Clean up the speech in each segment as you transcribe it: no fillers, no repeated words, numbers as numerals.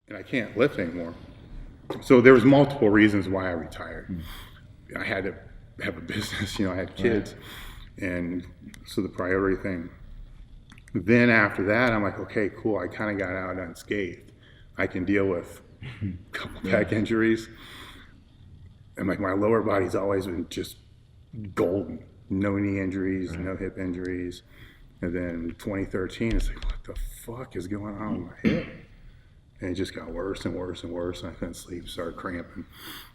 and I can't lift anymore. So there was multiple reasons why I retired. I had to have a business, I had kids, and so the priority thing. Then after that, I'm like, okay, cool. I kind of got out unscathed. I can deal with a couple back injuries, and like my lower body's always been just golden. No knee injuries, no hip injuries. And then 2013, it's like, what the fuck is going on with my hip? And it just got worse and worse and worse. And I couldn't sleep, started cramping.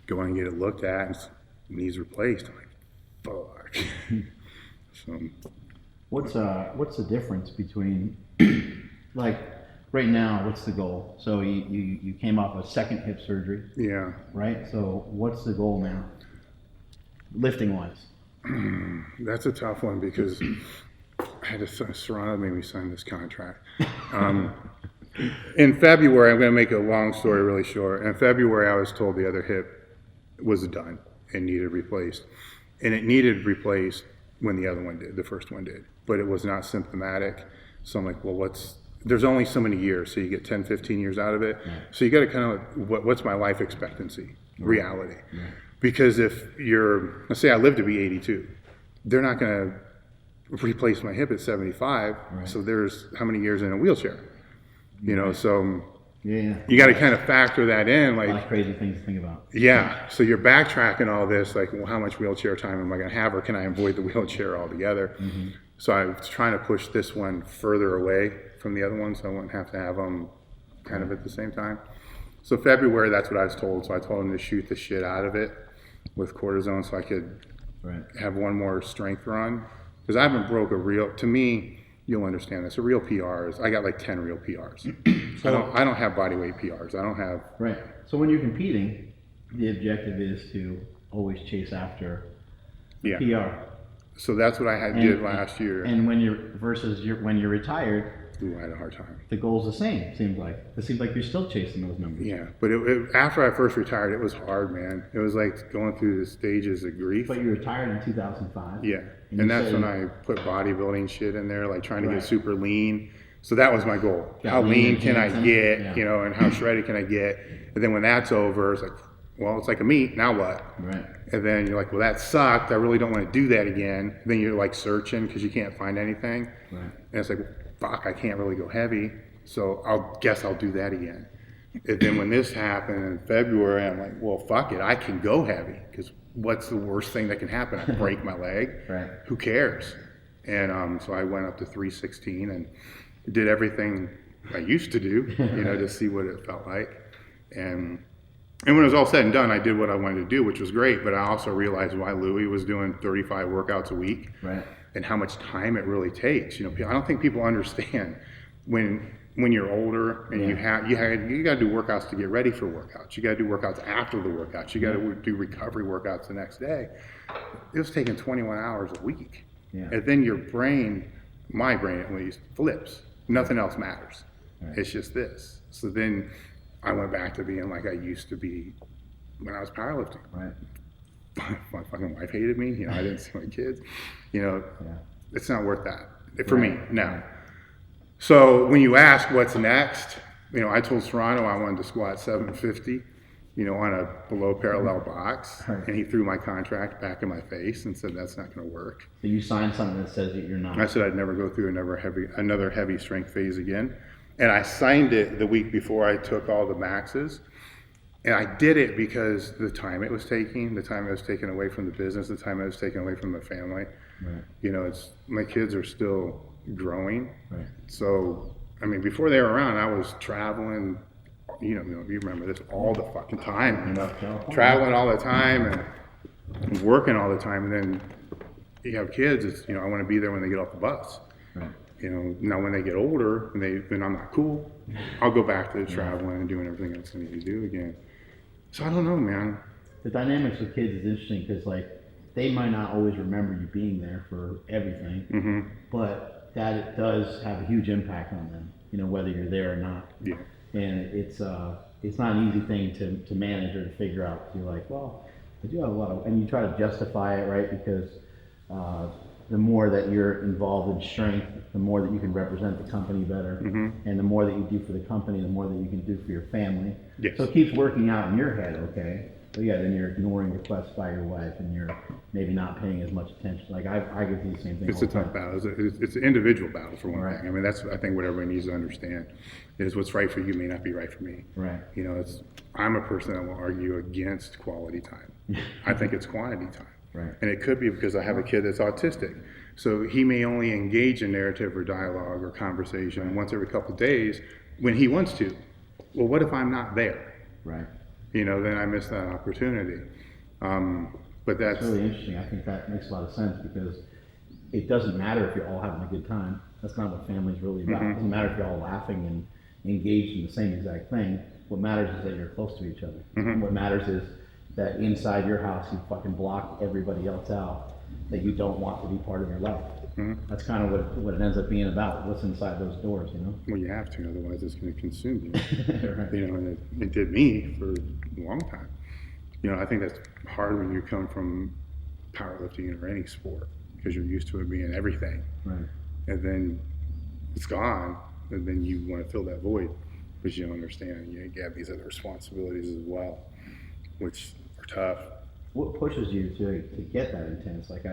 Go in and get it looked at, and knees replaced. I'm like, fuck. So, what's the difference between, like, right now, what's the goal? So you came off a second hip surgery. Yeah. Right? So what's the goal now, lifting-wise? That's a tough one because I had to, Serrano made me sign this contract. In February, I'm going to make a long story really short. In February, I was told the other hip was done and needed replaced. And it needed replaced when the other one did, the first one did. But it was not symptomatic. So I'm like, well, there's only so many years, so you get 10, 15 years out of it. Yeah. So you got to kind of, what's my life expectancy, reality? Yeah. Because if let's say I live to be 82, they're not going to replace my hip at 75. Right. So there's how many years in a wheelchair? So you got to kind of factor that in. Like, a lot of crazy things to think about. Yeah. So you're backtracking all this, like, well, how much wheelchair time am I going to have, or can I avoid the wheelchair altogether? Mm-hmm. So I was trying to push this one further away from the other one, so I wouldn't have to have them kind of at the same time. So February, that's what I was told. So I told him to shoot the shit out of it with cortisone so I could have one more strength run. Because I haven't broke to me, you'll understand this, a real PR is, I got like 10 real PRs. So I don't have body weight PRs. I don't have. Right. So when you're competing, the objective is to always chase after PR. So that's what I did last year. And when you're retired, ooh, I had a hard time. The goal's the same, it seems like. It seems like you're still chasing those numbers. Yeah, but after I first retired, it was hard, man. It was like going through the stages of grief. But you retired in 2005. Yeah, and that's when I put bodybuilding shit in there, like trying to get super lean. So that was my goal. How lean can I get, and how shredded can I get? And then when that's over, it's like, well, it's like a meat, now what? Right. And then you're like, well, that sucked. I really don't want to do that again. Then you're like searching because you can't find anything. Right. And it's like, fuck, I can't really go heavy. So I'll do that again. And then when this happened in February, I'm like, well, fuck it. I can go heavy because what's the worst thing that can happen? I break my leg. Right. Who cares? And so I went up to 316 and did everything I used to do, to see what it felt like. And when it was all said and done, I did what I wanted to do, which was great. But I also realized why Louis was doing 35 workouts a week, and how much time it really takes. I don't think people understand when you're older and you got to do workouts to get ready for workouts. You got to do workouts after the workouts. You got to do recovery workouts the next day. It was taking 21 hours a week, and then your brain, my brain at least, flips. Nothing else matters. Right. It's just this. So then I went back to being like I used to be when I was powerlifting. Right. My fucking wife hated me. I didn't see my kids. It's not worth that for me now. So when you ask what's next, I told Serrano I wanted to squat 750, on a below parallel box, and he threw my contract back in my face and said that's not going to work. So you signed something that says that you're not. I said I'd never go through another heavy strength phase again. And I signed it the week before I took all the maxes. And I did it because the time it was taking away from the business, the time it was taken away from the family. Right. My kids are still growing. Right. So, before they were around, I was traveling, you remember this, all the fucking time. Traveling all the time and working all the time. And then you have kids, it's, I want to be there when they get off the bus. Right. Now when they get older and I'm not cool, I'll go back to traveling and doing everything else I need to do again. So I don't know, man. The dynamics with kids is interesting because they might not always remember you being there for everything, but that it does have a huge impact on them, whether you're there or not. Yeah. And it's not an easy thing to manage or to figure out. You're like, well, I do have a lot of, and you try to justify it, right? Because the more that you're involved in strength, the more that you can represent the company better, and the more that you do for the company, the more that you can do for your family. Yes. So it keeps working out in your head, okay? But yeah, then you're ignoring requests by your wife, and you're maybe not paying as much attention. Like I get the same thing. It's a tough battle. It's an individual battle for one thing. I mean, that's I think what everybody needs to understand is what's right for you may not be right for me. Right. You know, I'm a person that will argue against quality time. I think it's quantity time. Right. And it could be because I have a kid that's autistic. So he may only engage in narrative or dialogue or conversation once every couple of days when he wants to. Well, what if I'm not there? Right. You know, then I miss that opportunity. But that's really interesting. I think that makes a lot of sense because it doesn't matter if you're all having a good time. That's not what family's really about. It doesn't matter if you're all laughing and engaged in the same exact thing. What matters is that you're close to each other. What matters is that inside your house you fucking block everybody else out that you don't want to be part of your life. That's kind of what it ends up being about. What's inside those doors, you know? Well, you have to, otherwise it's going to consume you. Right. You know, and it did me for a long time. You know, I think that's hard when you come from powerlifting or any sport because you're used to it being everything. Right. And then it's gone, and then you want to fill that void because you don't understand. You have these other responsibilities as well, which are tough. What pushes you to get that intense? Like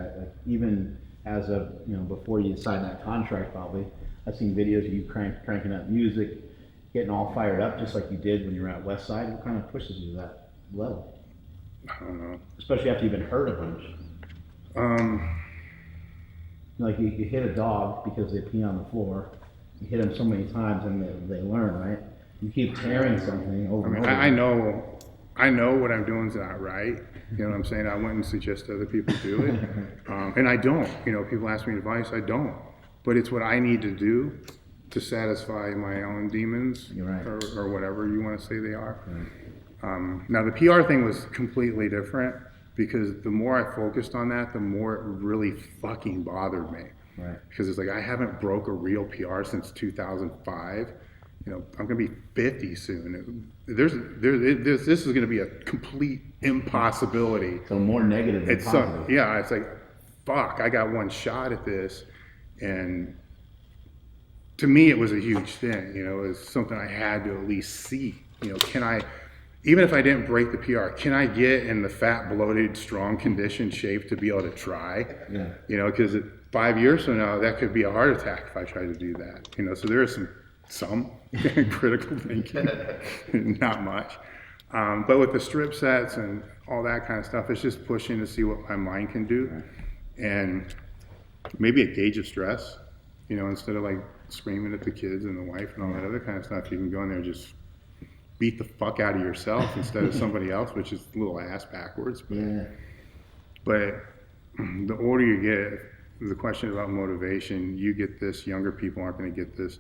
even as of, you know, before you sign that contract, probably, I've seen videos of you cranking up music, getting all fired up, just like you did when you were at Westside. What kind of pushes you to that level? I don't know. Especially after you've been hurt a bunch. Like you hit a dog because they pee on the floor. You hit them so many times and they learn, right? You keep tearing something over and over. I know what I'm doing is not right. You know what I'm saying? I wouldn't suggest other people do it. And I don't. You know, people ask me advice, I don't. But it's what I need to do to satisfy my own demons, right. or whatever you want to say they are. Right. Now the PR thing was completely different because the more I focused on that, the more it really fucking bothered me. Right. Because it's like I haven't broke a real PR since 2005. You know, I'm gonna be 50 soon. This is gonna be a complete impossibility. So more negative than positive. It's like, fuck, I got one shot at this, and to me it was a huge thing. You know, it was something I had to at least see. You know, can I, even if I didn't break the PR, can I get in the fat, bloated, strong condition shape to be able to try? Yeah. You know, because 5 years from now, that could be a heart attack if I try to do that. You know, so there is some critical thinking, not much. But with the strip sets and all that kind of stuff, it's just pushing to see what my mind can do. Right. And maybe a gauge of stress, you know, instead of like screaming at the kids and the wife and all that other kind of stuff, you can go in there and just beat the fuck out of yourself instead of somebody else, which is a little ass backwards. But the older you get, the question about motivation, you get this, younger people aren't going to get this.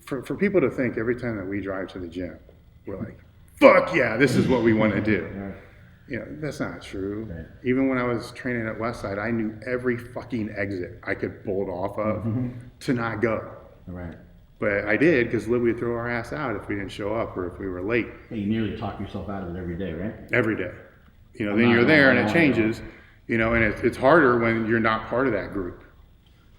For people to think every time that we drive to the gym, we're like, fuck yeah, this is what we want to do. Right. You know, that's not true. Right. Even when I was training at Westside, I knew every fucking exit I could bolt off of to not go. Right. But I did because Libby would throw our ass out if we didn't show up or if we were late. Hey, you nearly talk yourself out of it every day, right? Every day. You know, then you're there and it changes, you know, and it's harder when you're not part of that group.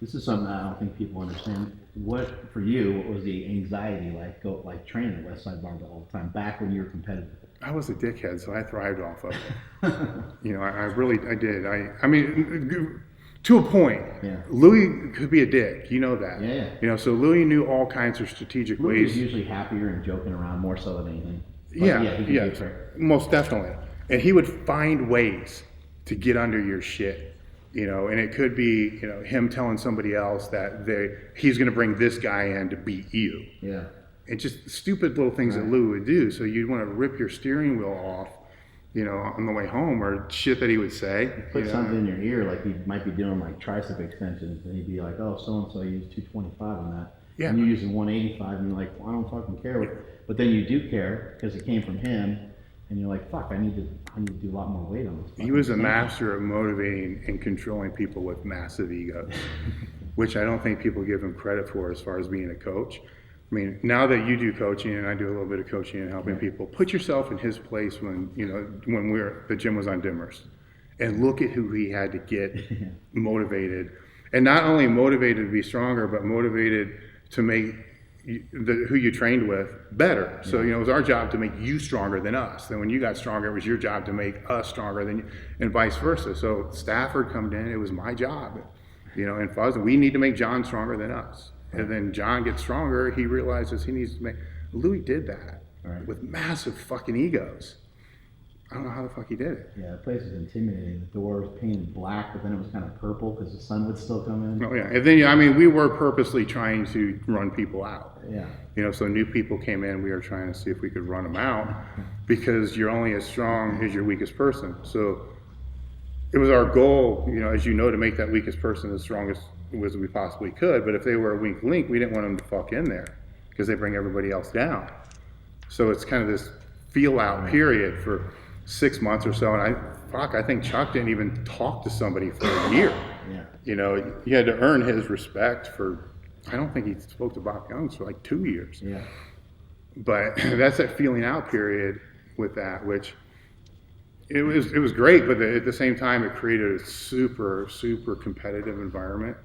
This is something I don't think people understand. What, for you, what was the anxiety like training at Westside Barbell all the time, back when you were competitive? I was a dickhead, so I thrived off of it. You know, I did. I mean, to a point. Yeah. Louis could be a dick, you know that. Yeah. You know, so Louis knew all kinds of strategic Louis ways. was usually happier and joking around more so than anything. But Yeah, most definitely. And he would find ways to get under your shit. You know, and it could be, you know, him telling somebody else that he's going to bring this guy in to beat you. Yeah. And just stupid little things that Lou would do. So you'd want to rip your steering wheel off, you know, on the way home, or shit that he would say. Put something in your ear, like he might be doing like tricep extensions, and he'd be like, "Oh, so and so used 225 on that." Yeah. And you're using 185, and you're like, well, "I don't fucking care." But then you do care because it came from him. And you're like, fuck, I need to do a lot more weight on this. He was a master of motivating and controlling people with massive egos, which I don't think people give him credit for as far as being a coach. I mean, now that you do coaching and I do a little bit of coaching and helping people, put yourself in his place when, you know, when the gym was on Dimmers And look at who he had to get motivated. And not only motivated to be stronger, but motivated to make who you trained with better. So, it was our job to make you stronger than us. Then when you got stronger, it was your job to make us stronger than you, and vice versa. So Stafford come in, it was my job. And Fuzz, we need to make John stronger than us. And then John gets stronger, he realizes he needs to make, Louis did that with massive fucking egos. I don't know how the fuck he did it. Yeah, the place was intimidating. The door was painted black, but then it was kind of purple because the sun would still come in. Oh yeah, and then we were purposely trying to run people out. Yeah. So new people came in, we were trying to see if we could run them out because you're only as strong as your weakest person. So it was our goal, as to make that weakest person as strong as we possibly could. But if they were a weak link, we didn't want them to fuck in there because they bring everybody else down. So it's kind of this feel out period for 6 months or so, and I think Chuck didn't even talk to somebody for a year. Yeah. You had to earn his respect for, I don't think he spoke to Bob Youngs for like 2 years. Yeah. But that's that feeling out period with that, which it was great, but at the same time it created a super, super competitive environment.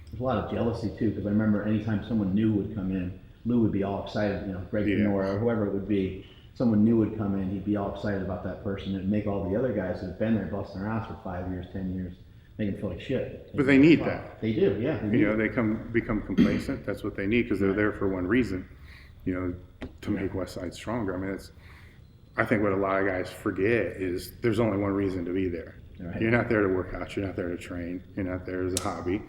There's a lot of jealousy too, because I remember anytime someone new would come in, Lou would be all excited, Greg Denora or whoever it would be. Someone new would come in, he'd be all excited about that person and make all the other guys who've been there busting their ass for 5 years, 10 years, make them feel like shit. But they need that. They do, yeah. They become complacent. That's what they need because they're there for one reason, to make Westside stronger. I mean, I think what a lot of guys forget is there's only one reason to be there. Right. You're not there to work out. You're not there to train. You're not there as a hobby.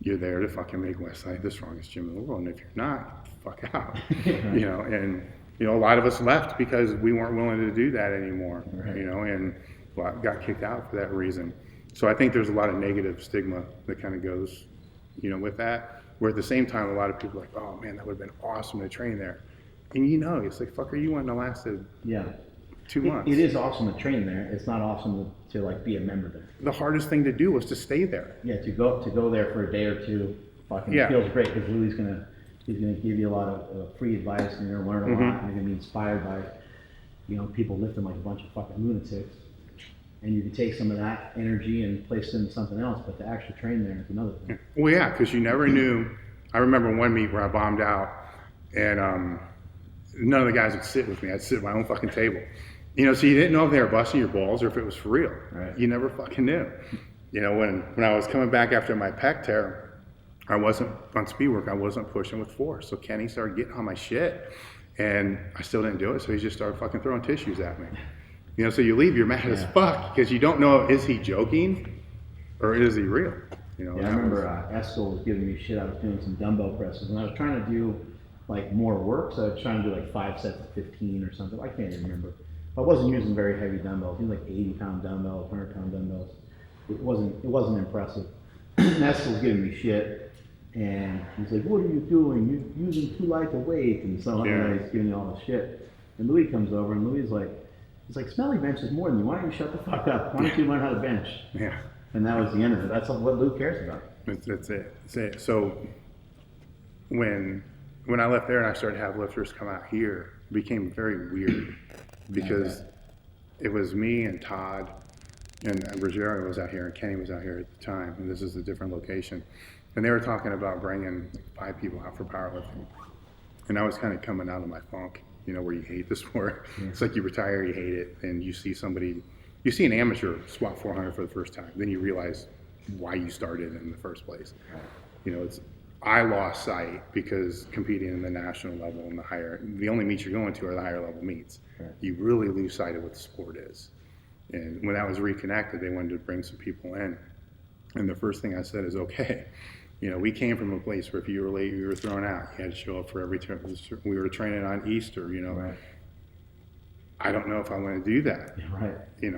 You're there to fucking make Westside the strongest gym in the world. And if you're not, fuck out. And a lot of us left because we weren't willing to do that anymore. Right. And got kicked out for that reason. So I think there's a lot of negative stigma that kind of goes, with that. Where at the same time, a lot of people are like, oh man, that would have been awesome to train there. And it's like, fucker, you wouldn't have lasted 2 months. It is awesome to train there. It's not awesome to like be a member there. The hardest thing to do was to stay there. Yeah, to go there for a day or two, fucking feels great because Louis he's gonna give you a lot of free advice and you're gonna learn a lot and you're gonna be inspired by, people lifting like a bunch of fucking lunatics. And you can take some of that energy and place it into something else, but to actually train there is another thing. Well, yeah, because you never knew. I remember one meet where I bombed out and none of the guys would sit with me. I'd sit at my own fucking table. So you didn't know if they were busting your balls or if it was for real. Right. You never fucking knew. When I was coming back after my pec tear, I wasn't on speed work. I wasn't pushing with force. So Kenny started getting on my shit, and I still didn't do it. So he just started fucking throwing tissues at me. So you leave, you're mad as fuck because you don't know, is he joking or is he real? I remember Eskel was giving me shit. I was doing some dumbbell presses, and I was trying to do like more work. So I was trying to do like 5 sets of 15 or something. I can't even remember. I wasn't using very heavy dumbbells. I used like 80-pound dumbbells, 100-pound dumbbells. It wasn't impressive. And Eskel was giving me shit. And he's like, what are you doing? You're using too light a weight. And so he's giving me all this shit. And Louis comes over and Louis is like, Smelly benches more than you. Why don't you shut the fuck up? Why don't you learn how to bench? Yeah. And that was the end of it. That's what Lou cares about. That's it. So when I left there and I started to have lifters come out here, it became very weird because it was me and Todd and Ruggiero was out here and Kenny was out here at the time. And this is a different location. And they were talking about bringing 5 people out for powerlifting. And I was kind of coming out of my funk, where you hate the sport. Yeah. It's like you retire, you hate it, and you see an amateur squat 400 for the first time. Then you realize why you started in the first place. I lost sight because competing in the national level and the only meets you're going to are the higher level meets. Right. You really lose sight of what the sport is. And when that was reconnected, they wanted to bring some people in. And the first thing I said is, okay, we came from a place where if you were late, you were thrown out. You had to show up for every turn. We were training on Easter, Right. I don't know if I want to do that. Right. I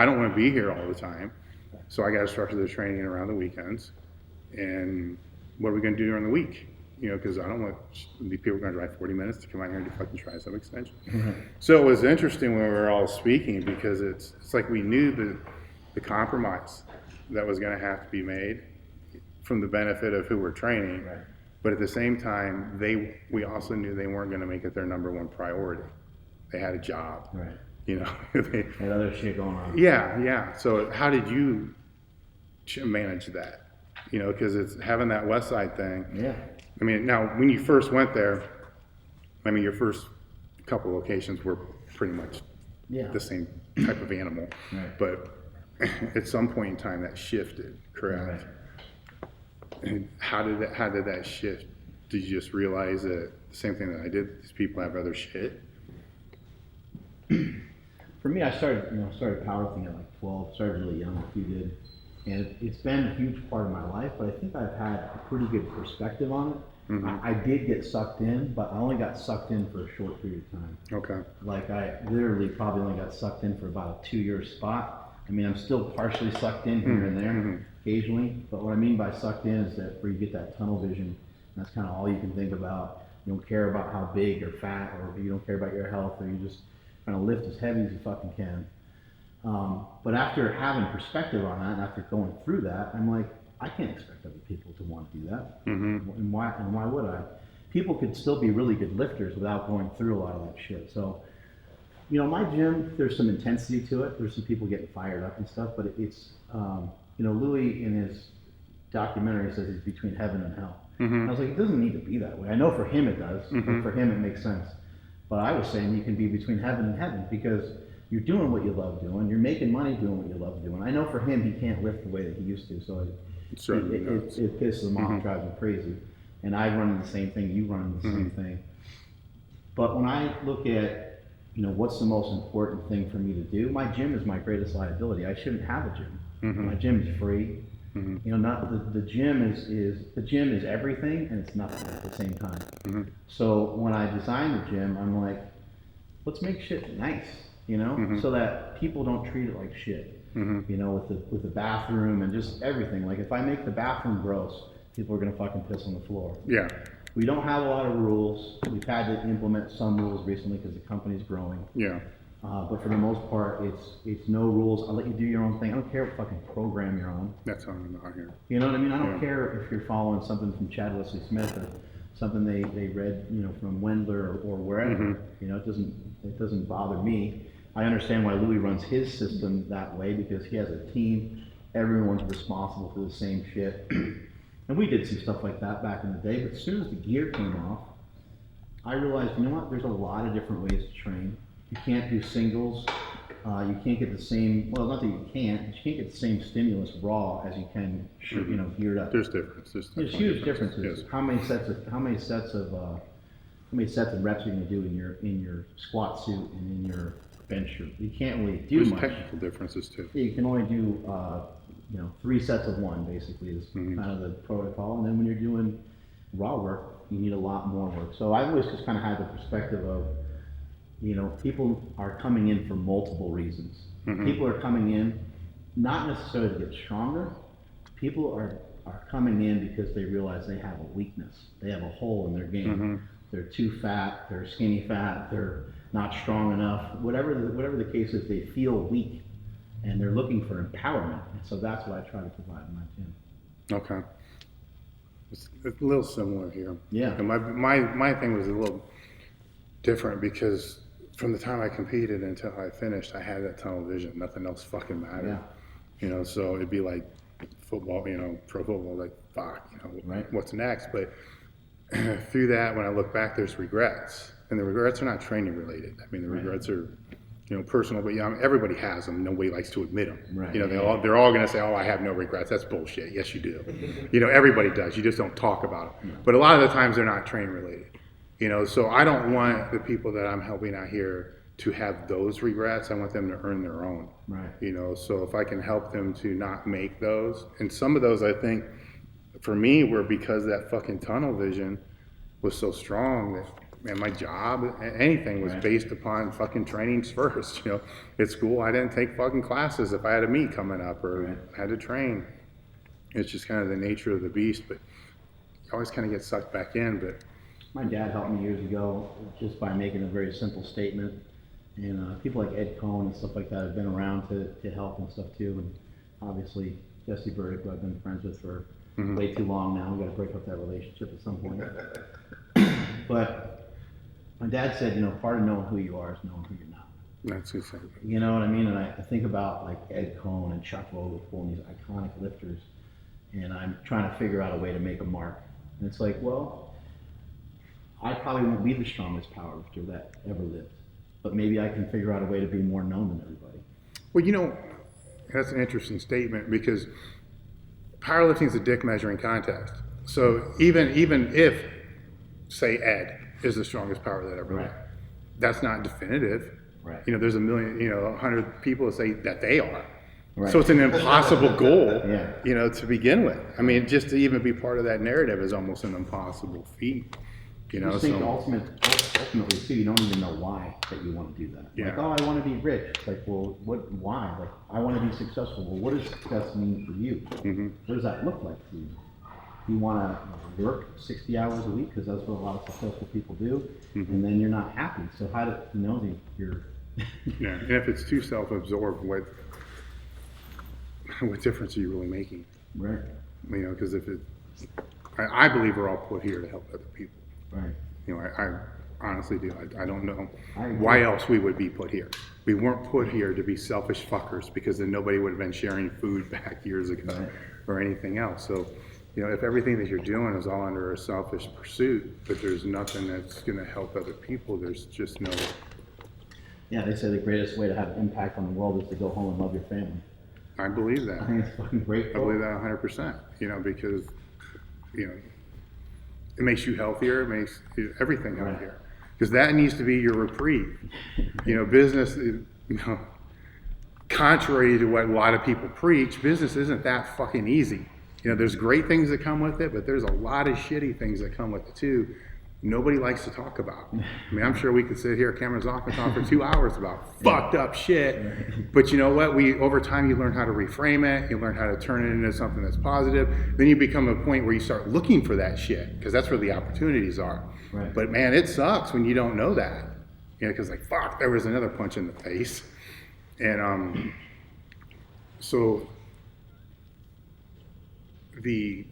don't want to be here all the time. So I got to structure the training around the weekends. And what are we going to do during the week? Because I don't want these people going to drive 40 minutes to come out here and do fucking tricep extension. Mm-hmm. So it was interesting when we were all speaking because it's like we knew the compromise that was going to have to be made from the benefit of who we're training. Right. But at the same time, we also knew they weren't going to make it their number one priority. They had a job. Right. You know, Had other shit going on. Yeah. So how did you manage that? You know, because it's having that Westside thing. Yeah. I mean, now when you first went there, I mean, your first couple locations were pretty much the same type of animal, right. But at some point in time that shifted, correct? Right. And how did that shift? Did you just realize that the same thing that I did? These people have other shit. For me, I started powerlifting at like 12. Started really young, like you did, and it's been a huge part of my life. But I think I've had a pretty good perspective on it. Mm-hmm. I did get sucked in, but I only got sucked in for a short period of time. Okay. Like I literally probably only got sucked in for about a 2-year spot. I mean, I'm still partially sucked in here and there occasionally, but what I mean by sucked in is that where you get that tunnel vision. That's kind of all you can think about. You don't care about how big or fat, or you don't care about your health, or you just trying to lift as heavy as you fucking can. But after having perspective on that, and after going through that, I'm like, I can't expect other people to want to do that. Mm-hmm. And why would I? People could still be really good lifters without going through a lot of that shit. So, you know, my gym, there's some intensity to it. There's some people getting fired up and stuff, but it's, you know, Louis in his documentary says he's between heaven and hell. Mm-hmm. I was like, it doesn't need to be that way. I know for him it does, but for him it makes sense. But I was saying you can be between heaven and heaven because you're doing what you love doing. You're making money doing what you love doing. I know for him he can't lift the way that he used to, so it pisses him off, drives him crazy. And I run into the same thing, you run into the same thing. But when I look at, you know, what's the most important thing for me to do, my gym is my greatest liability. I shouldn't have a gym. My gym is free. You know, not the gym is everything and it's nothing at the same time. So when I designed the gym, I'm like, let's make shit nice, you know, so that people don't treat it like shit. You know, with the bathroom and just everything. Like if I make the bathroom gross, people are gonna fucking piss on the floor. Yeah. We don't have a lot of rules. We've had to implement some rules recently because the company's growing. Yeah. But for the most part, it's no rules. I'll let you do your own thing. I don't care what fucking program you're on. That's how I'm not here. You know what I mean? I don't care if you're following something from Chad Wesley Smith or something they read, you know, from Wendler or wherever. You know, it doesn't bother me. I understand why Louis runs his system that way because he has a team. Everyone's responsible for the same shit. And we did some stuff like that back in the day. But as soon as the gear came off, I realized, you know what? There's a lot of different ways to train. You can't do singles. You can't get the same, well, not that you can't get the same stimulus raw as you can, you know, geared up. There's differences. There's huge differences. Yes. How many sets of reps are you going to do in your squat suit and in your bench suit? You can't really do much. There's technical differences too. You can only do, you know, 3 sets of one basically is kind of the protocol. And then when you're doing raw work, you need a lot more work. So I've always just kind of had the perspective of, you know, people are coming in for multiple reasons. People are coming in not necessarily to get stronger. People are coming in because they realize they have a weakness. They have a hole in their game. They're too fat, they're skinny fat, they're not strong enough. Whatever the case is, they feel weak and they're looking for empowerment. And so that's what I try to provide in my gym. Okay. It's a little similar here. Yeah. And my thing was a little different because from the time I competed until I finished, I had that tunnel vision. Nothing else fucking mattered. Yeah. You know, so it'd be like football, you know, pro football, like, fuck, you know, what's next? But through that, when I look back, there's regrets. And the regrets are not training related. I mean, the regrets are, you know, personal, but everybody has them. Nobody likes to admit them. Right. You know, they're all going to say, oh, I have no regrets. That's bullshit. Yes, you do. You know, everybody does. You just don't talk about them. But a lot of the times they're not training related. You know, so I don't want the people that I'm helping out here to have those regrets. I want them to earn their own. Right. You know, so if I can help them to not make those, and some of those I think for me were because that fucking tunnel vision was so strong that, man, my job, anything was based upon fucking trainings first. You know, at school I didn't take fucking classes if I had a meet coming up or had to train. It's just kind of the nature of the beast, but you always kind of get sucked back in. But my dad helped me years ago just by making a very simple statement. And people like Ed Cohn and stuff like that have been around to help and stuff too. And obviously Jesse Burdick, who I've been friends with for way too long now. We got to break up that relationship at some point. But my dad said, you know, part of knowing who you are is knowing who you're not. That's insane. You know what I mean? And I think about like Ed Cohn and Chuck Vogel, these iconic lifters, and I'm trying to figure out a way to make a mark. And it's like, well, I probably won't be the strongest powerlifter that ever lived, but maybe I can figure out a way to be more known than everybody. Well, you know, that's an interesting statement because powerlifting is a dick measuring contest. So even if, say, Ed is the strongest power that ever lived, that's not definitive. Right. You know, there's 100 people that say that they are. Right. So it's an impossible goal, Yeah. you know, to begin with. I mean, just to even be part of that narrative is almost an impossible feat. You know, I think ultimately too, you don't even know why that you want to do that. Yeah. Like, oh, I want to be rich. It's like, well, why? Like, I want to be successful. Well, what does success mean for you? Mm-hmm. What does that look like for you? Do you want to work 60 hours a week? Because that's what a lot of successful people do. Mm-hmm. And then you're not happy. So how do you know that you're... Yeah, and if it's too self-absorbed, what difference are you really making? Right. You know, because I believe we're all put here to help other people. Right. You know, I honestly do. I don't know I agree. why else we would be put here. We weren't put here to be selfish fuckers because then nobody would have been sharing food back years ago Right. or anything else. So, you know, if everything that you're doing is all under a selfish pursuit, but there's nothing that's going to help other people, there's just no... Yeah, they say the greatest way to have impact on the world is to go home and love your family. I believe that. I think it's fucking great. I believe that 100%, you know, because, you know, it makes you healthier, it makes everything healthier. Because that needs to be your reprieve. You know, business, you know, contrary to what a lot of people preach, business isn't that fucking easy. You know, there's great things that come with it, but there's a lot of shitty things that come with it too. Nobody likes to talk about. I mean, I'm sure we could sit here, cameras off, and talk for 2 hours about fucked up shit. But you know what? Over time, you learn how to reframe it. You learn how to turn it into something that's positive. Then you become a point where you start looking for that shit because that's where the opportunities are. Right. But man, it sucks when you don't know that. You know, because like, fuck, there was another punch in the face. And so I'm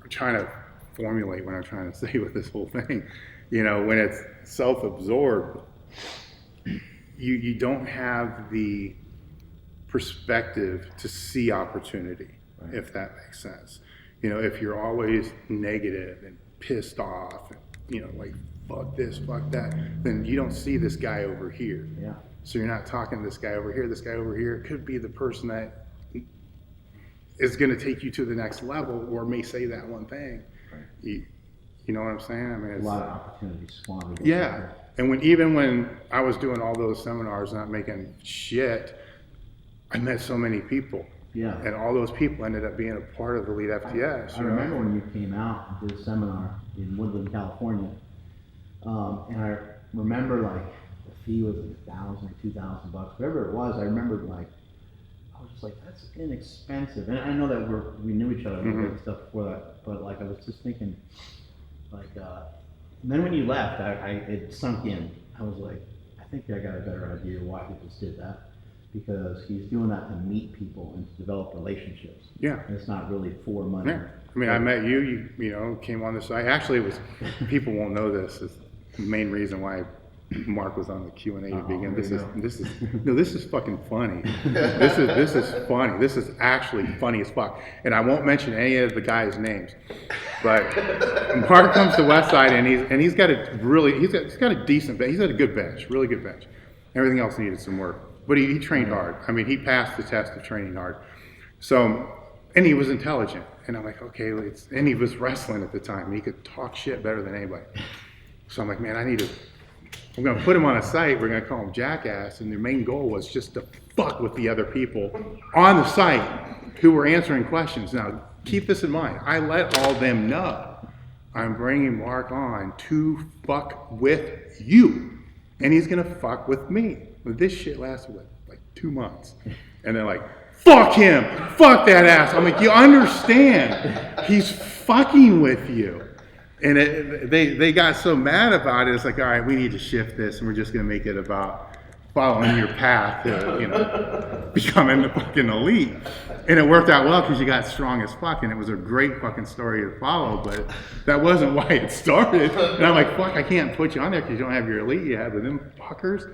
trying to formulate what I'm trying to say with this whole thing. You know, when it's self-absorbed, you don't have the perspective to see opportunity, if that makes sense. You know, if you're always negative and pissed off, and, you know, like, fuck this, fuck that, then you don't see this guy over here. Yeah. So you're not talking to this guy over here. This guy over here could be the person that is going to take you to the next level or may say that one thing. You know what I'm saying? I mean, it's a lot of opportunities squandered. Yeah, and even when I was doing all those seminars, not making shit, I met so many people. Yeah. And all those people ended up being a part of Elite FTS. I remember when you came out and did a seminar in Woodland, California, and I remember like the fee was $1,000, $2,000, whatever it was. I remember like I was just like, that's inexpensive. And I know that we knew each other and stuff before that, but like I was just thinking, like, and then when you left, it sunk in. I was like, I think I got a better idea why he just did that, because he's doing that to meet people and to develop relationships. Yeah. And it's not really for money. Yeah. I mean, I met you, you know, came on the site. Actually, it was, people won't know this, it's the main reason why Mark was on the Q&A to begin. This is fucking funny. This is funny. This is actually funny as fuck. And I won't mention any of the guys' names, but Mark comes to Westside and he's got a decent bench. He's got a good bench, really good bench. Everything else needed some work, but he trained hard. I mean, he passed the test of training hard. So, and he was intelligent. And I'm like, okay, and he was wrestling at the time. He could talk shit better than anybody. So I'm like, man, I'm going to put him on a site, we're going to call him Jackass, and their main goal was just to fuck with the other people on the site who were answering questions. Now, keep this in mind. I let all them know I'm bringing Mark on to fuck with you, and he's going to fuck with me. But this shit lasted, like 2 months. And they're like, fuck him, fuck that ass. I'm like, you understand, he's fucking with you. And they got so mad about it, it's like, all right, we need to shift this, and we're just going to make it about following your path to, you know, becoming the fucking elite. And it worked out well because you got strong as fuck, and it was a great fucking story to follow, but that wasn't why it started. And I'm like, fuck, I can't put you on there because you don't have your elite yet, but them fuckers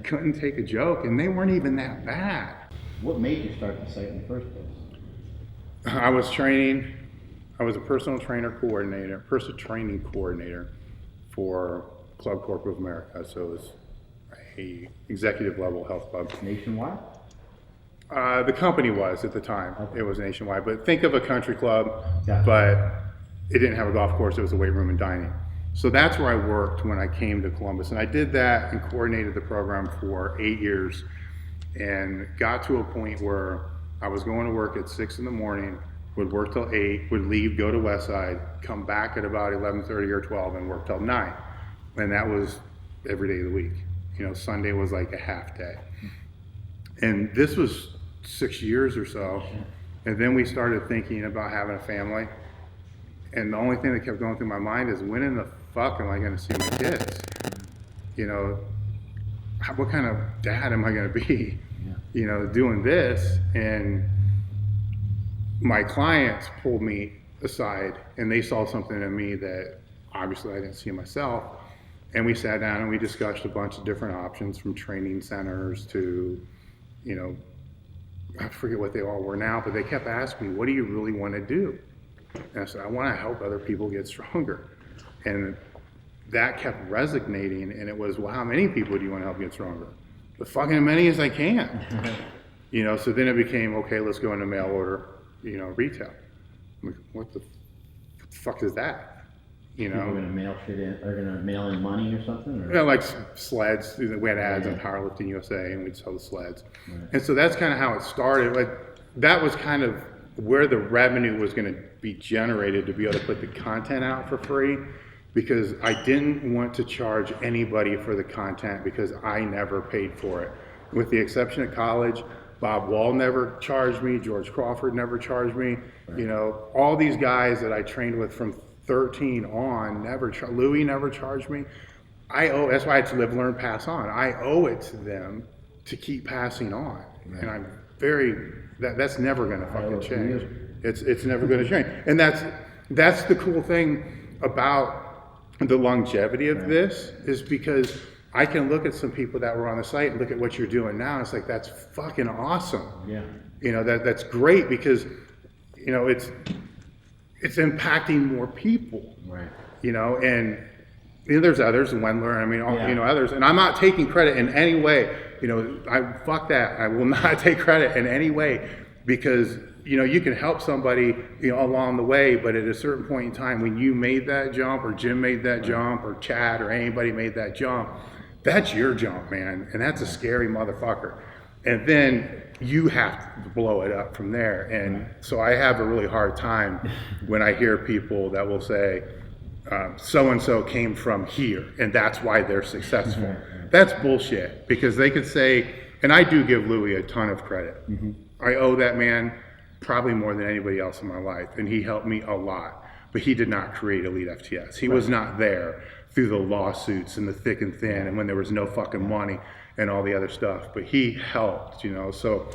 couldn't take a joke, and they weren't even that bad. What made you start the site in the first place? I was a personal training coordinator for Club Corporate of America, so it was a executive level health club. Nationwide? The company was at the time. Okay. It was nationwide, but think of a country club, but it didn't have a golf course. It was a weight room and dining. So that's where I worked when I came to Columbus, and I did that and coordinated the program for 8 years, and got to a point where I was going to work at 6 in the morning, would work till 8, would leave, go to Westside, come back at about 11:30 or 12, and work till 9, and that was every day of the week. You know, Sunday was like a half day, and this was 6 years or so, and then we started thinking about having a family, and the only thing that kept going through my mind is, when in the fuck am I going to see my kids? You know, what kind of dad am I going to be, you know, doing this? And my clients pulled me aside, and they saw something in me that obviously I didn't see in myself, and we sat down and we discussed a bunch of different options, from training centers to, you know, I forget what they all were now, but they kept asking me, what do you really want to do? And I said, I want to help other people get stronger. And that kept resonating, and it was, well, how many people do you want to help get stronger? The fucking many as I can. You know, so then it became, okay, let's go into mail order, you know, retail. I'm like, what the fuck is that? You know, we're gonna mail shit in, or gonna mail in money or something? Or? Yeah, like sleds. We had ads on Powerlifting USA, and we'd sell the sleds. Right. And so that's kind of how it started. Like, that was kind of where the revenue was going to be generated, to be able to put the content out for free, because I didn't want to charge anybody for the content, because I never paid for it. With the exception of college, Bob Wall never charged me, George Crawford never charged me. Right. You know, all these guys that I trained with from 13 on Louis never charged me. That's why it's live, learn, pass on. I owe it to them to keep passing on. Right. And I'm that's never gonna fucking change. It's never gonna change. And that's the cool thing about the longevity of this, is because I can look at some people that were on the site and look at what you're doing now. It's like, that's fucking awesome. Yeah. You know, that's great, because, you know, it's impacting more people, right? You know, and you know, there's others, Wendler, I mean, you know, others, and I'm not taking credit in any way. You know, fuck that. I will not take credit in any way, because, you know, you can help somebody, you know, along the way, but at a certain point in time, when you made that jump, or Jim made that jump, or Chad, or anybody made that jump, that's your jump, man, and that's a scary motherfucker. And then you have to blow it up from there. And so I have a really hard time when I hear people that will say, so-and-so came from here, and that's why they're successful. That's bullshit, because they could say, and I do give Louis a ton of credit. Mm-hmm. I owe that man probably more than anybody else in my life, and he helped me a lot. But he did not create Elite FTS. He was not there through the lawsuits and the thick and thin, and when there was no fucking money and all the other stuff. But he helped, you know. So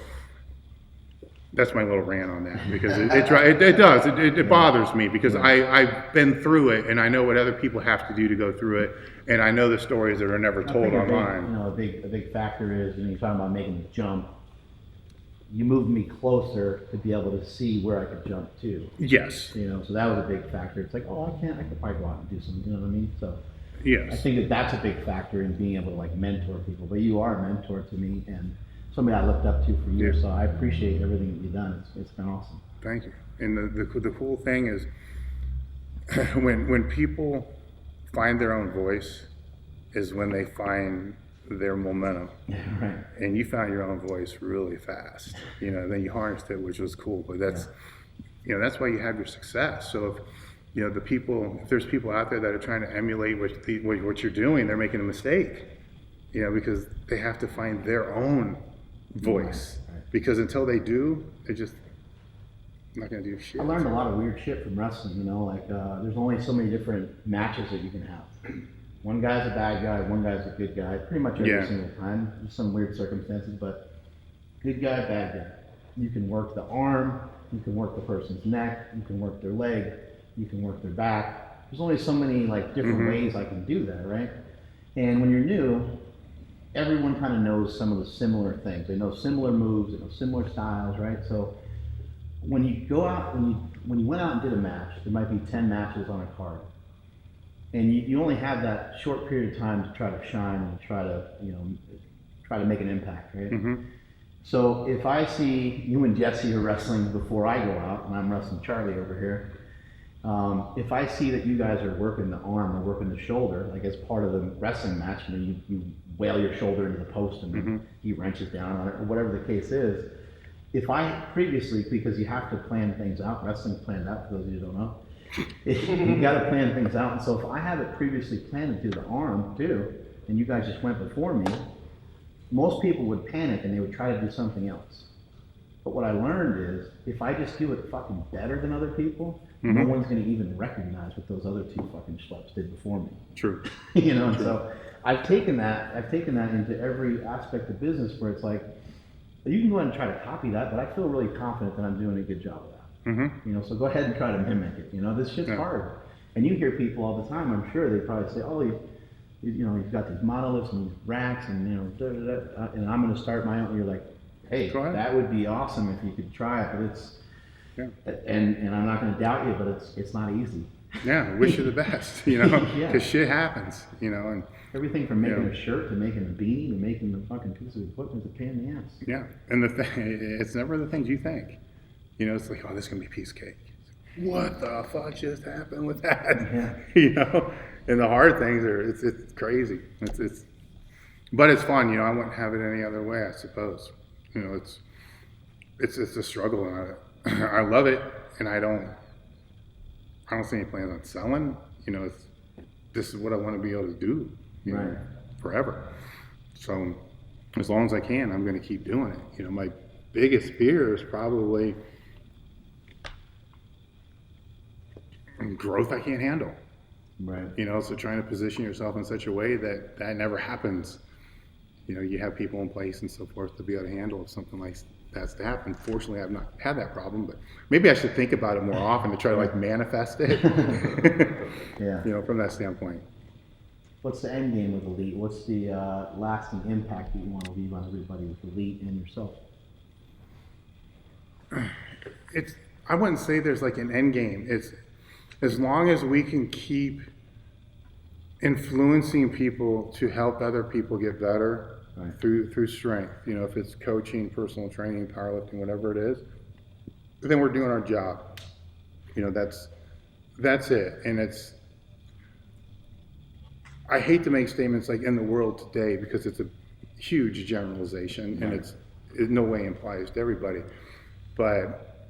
that's my little rant on that, because it bothers me, because I've been through it, and I know what other people have to do to go through it, and I know the stories that are never told online. A big factor is, you know, you're talking about making the jump. You moved me closer to be able to see where I could jump to. Yes. You know, so that was a big factor. It's like, I could probably go out and do something, you know what I mean? So yes. I think that's a big factor in being able to like mentor people. But you are a mentor to me, and somebody I looked up to for years, so I appreciate everything that you've done. It's been awesome. Thank you. And the cool thing is, when people find their own voice, is when they find their momentum. Right. And you found your own voice really fast. You know, then you harnessed it, which was cool. But that's, you know, that's why you have your success. So if, you know, if there's people out there that are trying to emulate what you're doing, they're making a mistake. You know, because they have to find their own voice. Right. Because until they do, they're just not gonna do shit. I learned a lot of weird shit from wrestling. You know, like there's only so many different matches that you can have. One guy's a bad guy, one guy's a good guy, pretty much every single time. There's some weird circumstances, but good guy, bad guy. You can work the arm, you can work the person's neck, you can work their leg, you can work their back. There's only so many like different ways I can do that, right? And when you're new, everyone kind of knows some of the similar things. They know similar moves, they know similar styles, right? So when you go out, when you went out and did a match, there might be 10 matches on a card. And you only have that short period of time to try to shine and try to make an impact, right? So if I see you and Jesse are wrestling before I go out, and I'm wrestling Charlie over here, if I see that you guys are working the arm or working the shoulder, like as part of the wrestling match, you whale your shoulder into the post and then he wrenches down on it, or whatever the case is. If I previously, because you have to plan things out, wrestling planned out for those of you who don't know, you got to plan things out. And so if I have it previously planned to do the arm too, and you guys just went before me, most people would panic and they would try to do something else. But what I learned is, if I just do it fucking better than other people, no one's going to even recognize what those other two fucking schleps did before me. True. You know, and so I've taken that into every aspect of business where it's like, you can go ahead and try to copy that, but I feel really confident that I'm doing a good job of that. You know, so go ahead and try to mimic it. You know, this shit's hard. And you hear people all the time, I'm sure, they probably say, oh, you've got these monoliths and these racks and, and I'm going to start my own. You're like, hey, that would be awesome if you could try it, but it's, and I'm not going to doubt you, but it's not easy. Yeah, wish you the best, because shit happens, and everything from making a shirt to making a beanie to making the fucking piece of equipment is a pain in the ass. Yeah, and it's never the things you think. It's like, oh, this is going to be a piece of cake. What the fuck just happened with that? Yeah. And the hard things it's crazy. But it's fun, I wouldn't have it any other way, I suppose. It's a struggle, and I love it, and I don't see any plans on selling. This is what I want to be able to do, forever. So as long as I can, I'm going to keep doing it. My biggest fear is probably growth I can't handle. Right. So trying to position yourself in such a way that never happens. You have people in place and so forth to be able to handle if something like that's to happen. Fortunately, I've not had that problem, but maybe I should think about it more often to try to manifest it. From that standpoint. What's the end game with Elite? What's the lasting impact that you want to leave on everybody with Elite and yourself? I wouldn't say there's an end game. It's as long as we can keep influencing people to help other people get better through strength. If it's coaching, personal training, powerlifting, whatever it is, then we're doing our job. That's it. And I hate to make statements like in the world today because it's a huge generalization and it in no way implies to everybody. But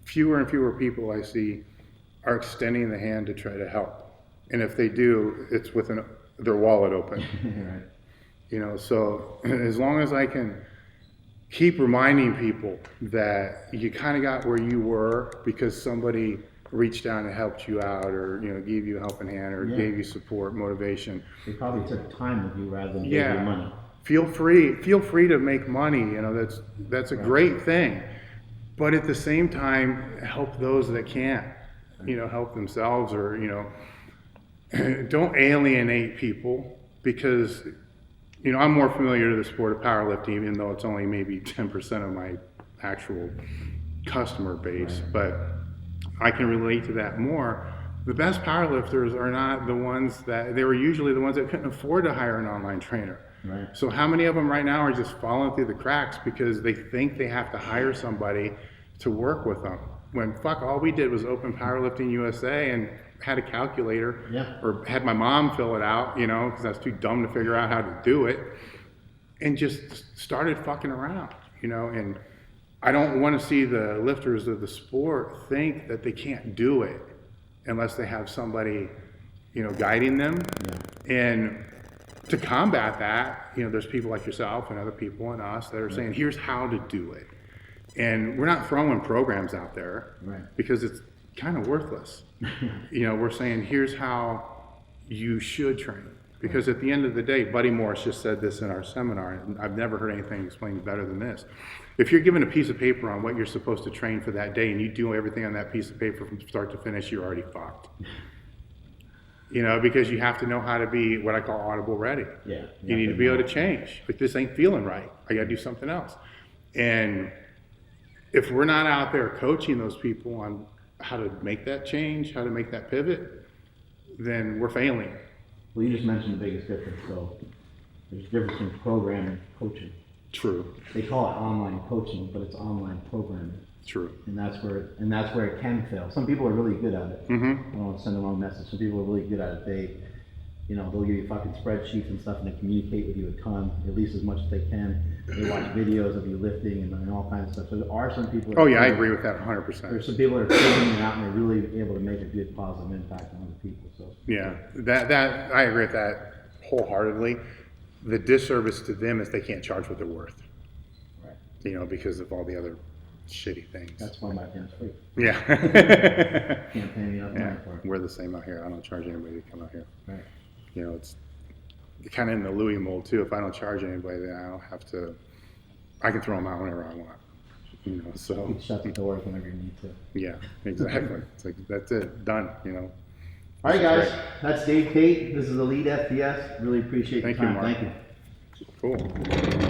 fewer and fewer people I see are extending the hand to try to help. And if they do, it's with their wallet open. So as long as I can keep reminding people that you kind of got where you were because somebody reached out and helped you out, or gave you a helping hand, or gave you support, motivation. They probably took time with you rather than gave you money. Feel free to make money. That's a great thing. But at the same time, help those that can't. Help themselves, or don't alienate people, because I'm more familiar to the sport of powerlifting, even though it's only maybe 10% of my actual customer base. But I can relate to that more. The best powerlifters are not the ones they were usually the ones that couldn't afford to hire an online trainer. Right. So how many of them right now are just falling through the cracks because they think they have to hire somebody to work with them? When all we did was open Powerlifting USA and had a calculator, or had my mom fill it out, because I was too dumb to figure out how to do it, and just started fucking around, and I don't want to see the lifters of the sport think that they can't do it unless they have somebody, guiding them. And to combat that, there's people like yourself and other people and us that are saying, here's how to do it. And we're not throwing programs out there because it's kind of worthless. We're saying, here's how you should train. Because at the end of the day, Buddy Morris just said this in our seminar, and I've never heard anything explained better than this. If you're given a piece of paper on what you're supposed to train for that day and you do everything on that piece of paper from start to finish, you're already fucked. You know, because you have to know how to be what I call audible ready. Yeah. You need to be able to change. Like, this ain't feeling right. I got to do something else. And if we're not out there coaching those people on how to make that change, how to make that pivot, then we're failing. Well, you just mentioned the biggest difference. So there's a difference between programming and coaching. True. They call it online coaching, but it's online programming. True. And that's where it can fail. Some people are really good at it. Mm-hmm. I don't want to send the wrong message. Some people are really good at it. They'll give you fucking spreadsheets and stuff, and they communicate with you a ton, at least as much as they can. They watch videos of you lifting and all kinds of stuff. So there are some people. Oh yeah, I agree with that 100%. There's some people that are figuring it out and they're really able to make a good positive impact on other people. So yeah, that I agree with that wholeheartedly. The disservice to them is they can't charge what they're worth. Right. You know, because of all the other shitty things. That's why my gym's free. Yeah. Can't pay me enough money for it. We're the same out here. I don't charge anybody to come out here. Right. You know, it's kind of in the Louis mold too. If I don't charge anybody, then I don't have to. I can throw them out whenever I want. You know, so You can shut the doors whenever you need to. yeah, exactly. It's like that's it, done. You know. All right, guys. That's Dave Tate. This is the lead FTS. Really appreciate the Thank you, time. Mark. Thank you. Cool.